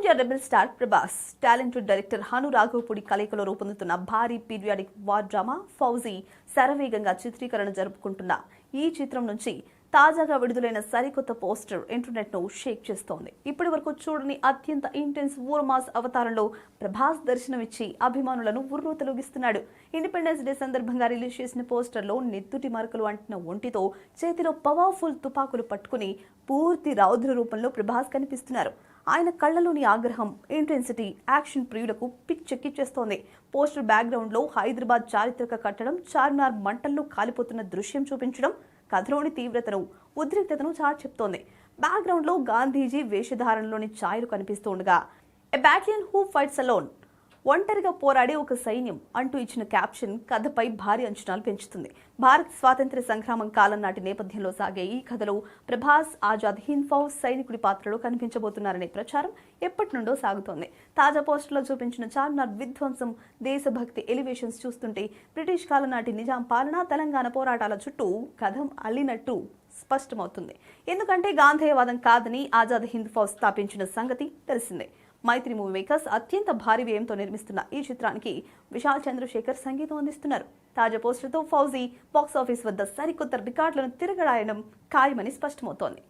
India rebel star Prabhas talented director Hanu Raghavapudi కలయికలో రూపొందుతున్న భారీ పీరియాడిక్ వార్ డ్రామా ఫౌజీ శరవేగంగా చిత్రీకరణ జరుపుకుంటున్న ఈ చిత్రం నుంచి తాజాగా విడుదలైన సరికొత్త పోస్టర్ ఇంటర్నెట్ ను షేక్ చేస్తోంది. ఇప్పటి వరకు చూడని అత్యంత ఇంటెన్స్ ఊర్మాస్ అవతారంలో ప్రభాస్ దర్శనమిచ్చి అభిమానులను ఉర్రూతలూగిస్తున్నాడు. ఇండిపెండెన్స్ డే సందర్భంగా రిలీజ్ చేసిన పోస్టర్లో నెత్తుటి మరకలు అంటున్న ఒంటితో చేతిలో పవర్ఫుల్ తుపాకులు పట్టుకుని పూర్తి రౌద్ర రూపంలో ప్రభాస్ కనిపిస్తున్నారు. ఆయన కళ్లలోని ఆగ్రహం, ఇంటెన్సిటీ యాక్షన్ ప్రియులకు పిచ్చెక్కిచ్చేస్తోంది. పోస్టర్ బ్యాక్గ్రౌండ్ లో హైదరాబాద్ చారిత్రక కట్టడం చార్మినార్ మంటల్లో కాలిపోతున్న దృశ్యం చూపించడం కథలోని తీవ్రతను, ఉద్రిక్తతను చాటి చెప్తోంది. బ్యాక్గ్రౌండ్ లో గాంధీజీ వేషధారణలోని ఛాయలు కనిపిస్తూ ఉండగా ఎ బ్యాటలియన్ హూ ఫైట్స్ అలోన్, ఒంటరిగా పోరాడే ఒక సైన్యం అంటూ ఇచ్చిన క్యాప్షన్ కథపై భారీ అంచనాలు పెంచుతుంది. భారత్ స్వాతంత్ర్య సంగ్రామం కాలం నాటి నేపథ్యంలో సాగే ఈ కథలో ప్రభాస్ ఆజాద్ హింద్ ఫౌజ్ సైనికుడి పాత్రలో కనిపించబోతున్నారనే ప్రచారం ఎప్పటి నుండో సాగుతోంది. తాజా పోస్టర్లో చూపించిన చార్మినార్ విధ్వంసం, దేశభక్తి ఎలివేషన్స్ చూస్తుంటే బ్రిటిష్ కాలం నాటి నిజాం పాలన, తెలంగాణ పోరాటాల చుట్టూ కథం అల్లినట్టు స్పష్టమవుతుంది. ఎందుకంటే గాంధేయవాదం కాదని ఆజాద్ హింద్ ఫౌజ్ స్థాపించిన సంగతి తెలిసిందే. మైత్రి మూవీ మేకర్స్ అత్యంత భారీ వ్యయంతో నిర్మిస్తున్న ఈ చిత్రానికి విశాల్ చంద్రశేఖర్ సంగీతం అందిస్తున్నారు. తాజా పోస్టర్తో ఫౌజీ బాక్సాఫీస్ వద్ద సరికొత్త రికార్డులను తిరగరాయడం ఖాయమని స్పష్టమవుతోంది.